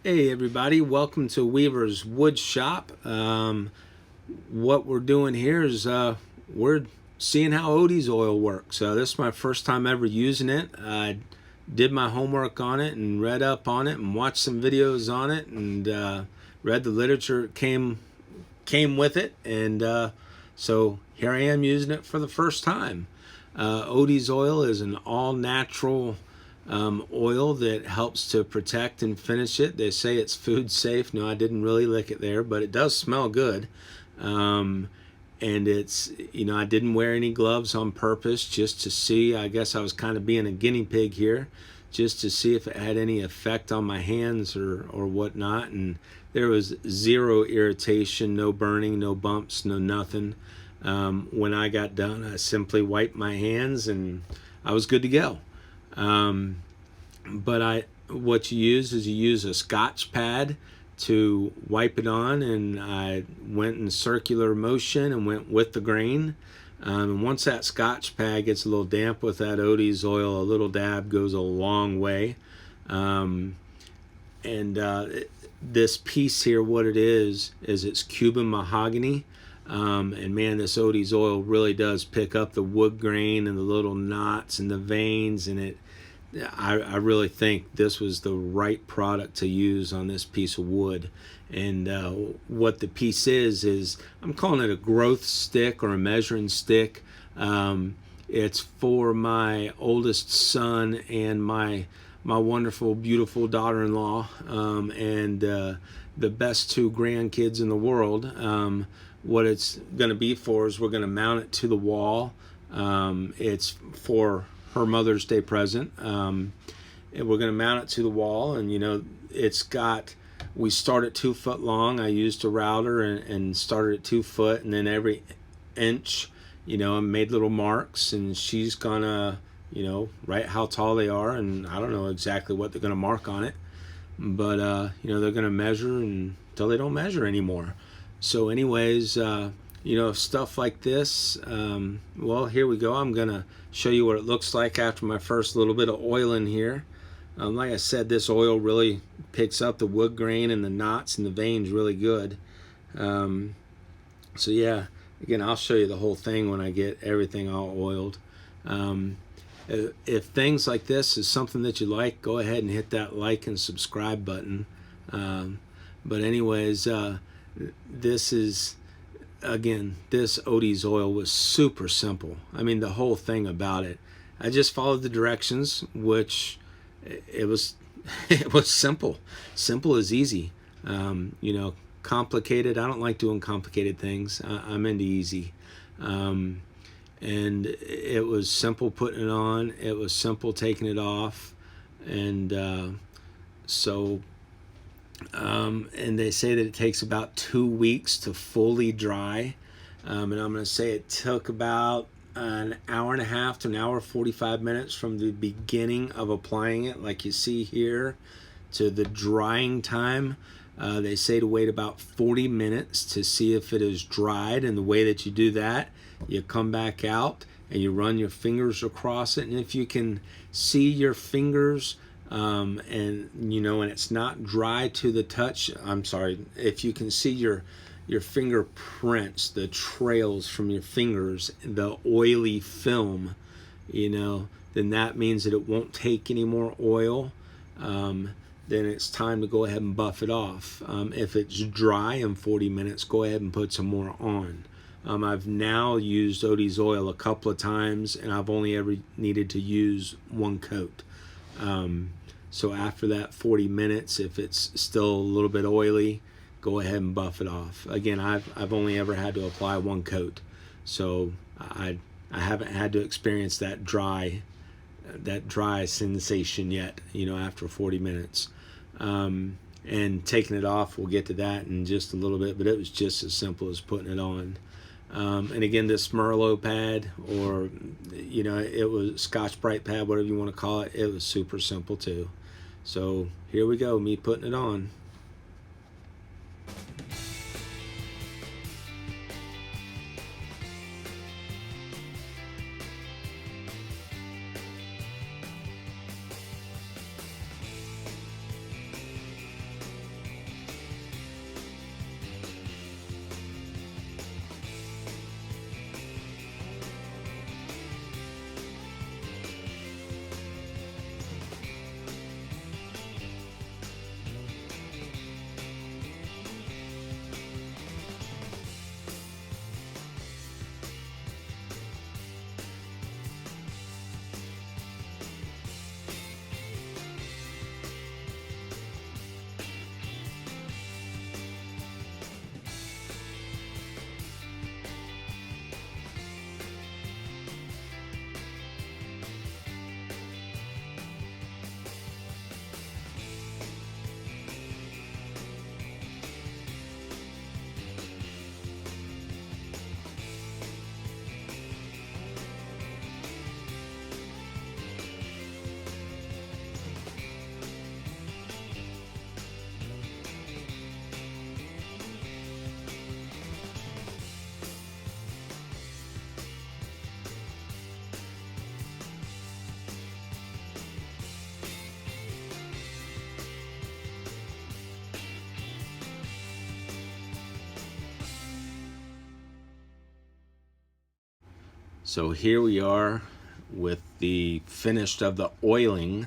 Hey everybody, welcome to Weaver's Wood Shop. What we're doing here is we're seeing how Odies oil works. This is my first time ever using it. I did my homework on it and read up on it and watched some videos on it and read the literature that came with it, and so here I am using it for the first time. Odies oil is an all-natural oil that helps to protect and finish it. They say it's food safe. No, I didn't really lick it there, but it does smell good. And it's, I didn't wear any gloves on purpose just to see. I guess I was kind of being a guinea pig here, just to see if it had any effect on my hands or whatnot. And there was zero irritation, no burning, no bumps, no nothing. When I got done, I simply wiped my hands and I was good to go. What you use is you use a Scotch pad to wipe it on, and I went in circular motion and went with the grain. And once that Scotch pad gets a little damp with that Odies oil, a little dab goes a long way. This piece here, what it is it's Cuban mahogany. And man, this Odies oil really does pick up the wood grain and the little knots and the veins, and I really think this was the right product to use on this piece of wood. And what the piece is I'm calling it a growth stick or a measuring stick. It's for my oldest son and my wonderful, beautiful daughter-in-law, and the best two grandkids in the world. What it's going to be for is we're going to mount it to the wall. It's for her Mother's Day present. And we're going to mount it to the wall, and we start at 2 foot long. I used a router and started at 2 foot, and then every inch, I made little marks, and she's gonna, write how tall they are, and I don't know exactly what they're gonna mark on it, but they're gonna measure until they don't measure anymore. So anyways, stuff like this, well, here we go. I'm gonna show you what it looks like after my first little bit of oil in here. Like I said, this oil really picks up the wood grain and the knots and the veins really good. So yeah, again, I'll show you the whole thing when I get everything all oiled. If things like this is something that you like, go ahead and hit that like and subscribe button. But anyways, this Odies oil was super simple. I mean, the whole thing about it, I just followed the directions, which it was simple. Simple is easy. Complicated, I don't like doing complicated things. I'm into easy. And it was simple putting it on. It was simple taking it off. And and they say that it takes about 2 weeks to fully dry. And I'm going to say it took about an hour and a half to an hour 45 minutes from the beginning of applying it, like you see here, to the drying time. They say to wait about 40 minutes to see if it is dried. And the way that you do that, you come back out and you run your fingers across it. And if you can see your fingers, and it's not dry to the touch, if you can see your fingerprints, the trails from your fingers, the oily film, then that means that it won't take any more oil. Then it's time to go ahead and buff it off. If it's dry in 40 minutes, go ahead and put some more on. I've now used Odies oil a couple of times, and I've only ever needed to use one coat. So after that 40 minutes, if it's still a little bit oily, go ahead and buff it off. Again, I've only ever had to apply one coat, so I haven't had to experience that dry sensation yet, after 40 minutes. And taking it off, we'll get to that in just a little bit, but it was just as simple as putting it on. And again, this Merlot pad, or it was Scotch Brite pad, whatever you want to call it, it was super simple too. So here we go, me putting it on. So here we are with the finished of the oiling.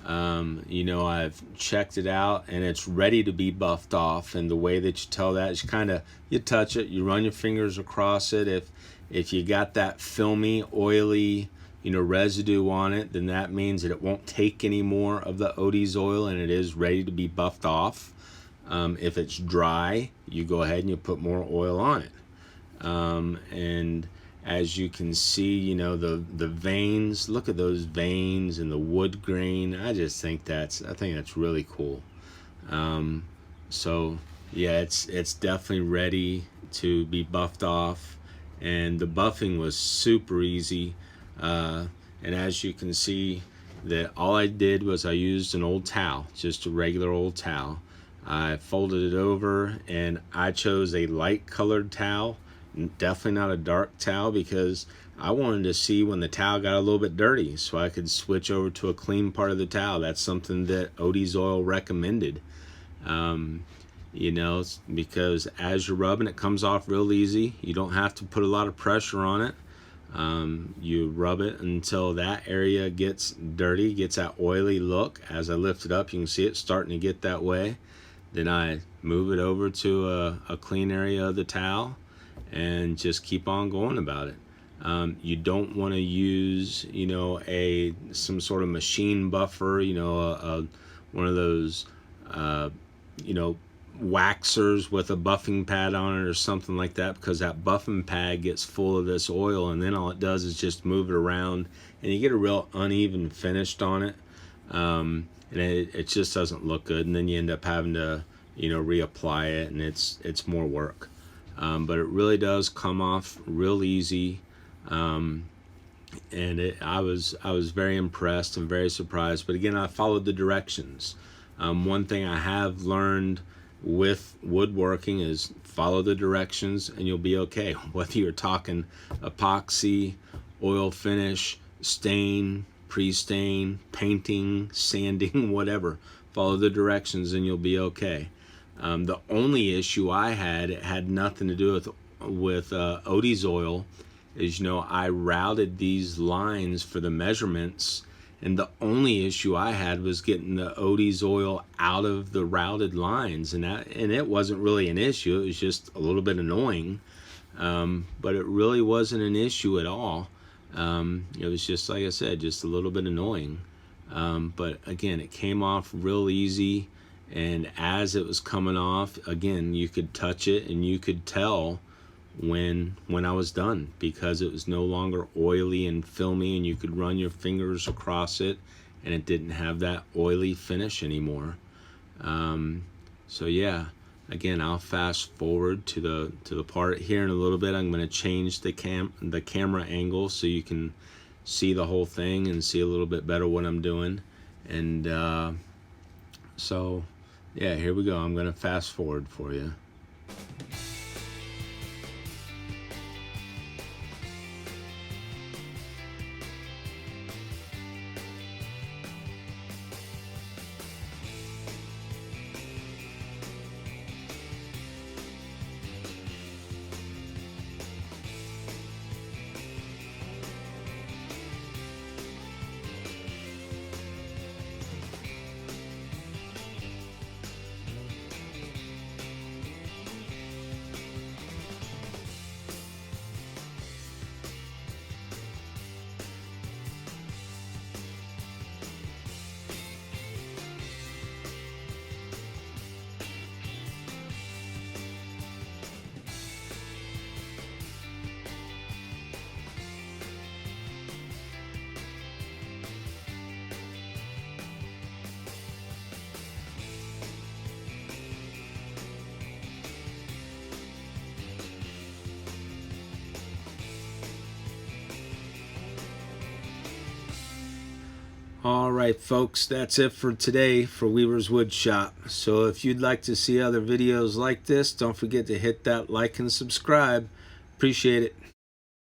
You know, I've checked it out and it's ready to be buffed off. And the way that you tell that is you touch it, you run your fingers across it. If you got that filmy, oily, residue on it, then that means that it won't take any more of the Odies oil and it is ready to be buffed off. If it's dry, you go ahead and you put more oil on it. And as you can see, the veins, look at those veins and the wood grain. I think that's really cool. So yeah, it's definitely ready to be buffed off, and the buffing was super easy. And as you can see, that all I did was I used an old towel, just a regular old towel. I folded it over and I chose a light colored towel. Definitely not a dark towel, because I wanted to see when the towel got a little bit dirty so I could switch over to a clean part of the towel. That's something that Odies oil recommended. Because as you're rubbing, it comes off real easy. You don't have to put a lot of pressure on it. You rub it until that area gets dirty, gets that oily look. As I lift it up, you can see it starting to get that way. Then I move it over to a clean area of the towel and just keep on going about it. You don't want to use, some sort of machine buffer, one of those, waxers with a buffing pad on it or something like that, because that buffing pad gets full of this oil, and then all it does is just move it around, and you get a real uneven finish on it, and it just doesn't look good, and then you end up having to, reapply it, and it's more work. But it really does come off real easy, and I was very impressed and very surprised. But again, I followed the directions. One thing I have learned with woodworking is follow the directions and you'll be okay. Whether you're talking epoxy, oil finish, stain, pre-stain, painting, sanding, whatever, follow the directions and you'll be okay. The only issue I had, it had nothing to do with Odies oil, is I routed these lines for the measurements, and the only issue I had was getting the Odies oil out of the routed lines, and it wasn't really an issue. It was just a little bit annoying, but it really wasn't an issue at all. It was just, like I said, just a little bit annoying. But again, it came off real easy. And as it was coming off, again, you could touch it and you could tell when I was done, because it was no longer oily and filmy, and you could run your fingers across it and it didn't have that oily finish anymore. So yeah, again, I'll fast forward to the part here in a little bit. I'm going to change the camera angle so you can see the whole thing and see a little bit better what I'm doing. And so yeah, here we go. I'm going to fast forward for you. All right, folks, that's it for today for Weaver's Wood Shop. So if you'd like to see other videos like this, don't forget to hit that like and subscribe. Appreciate it.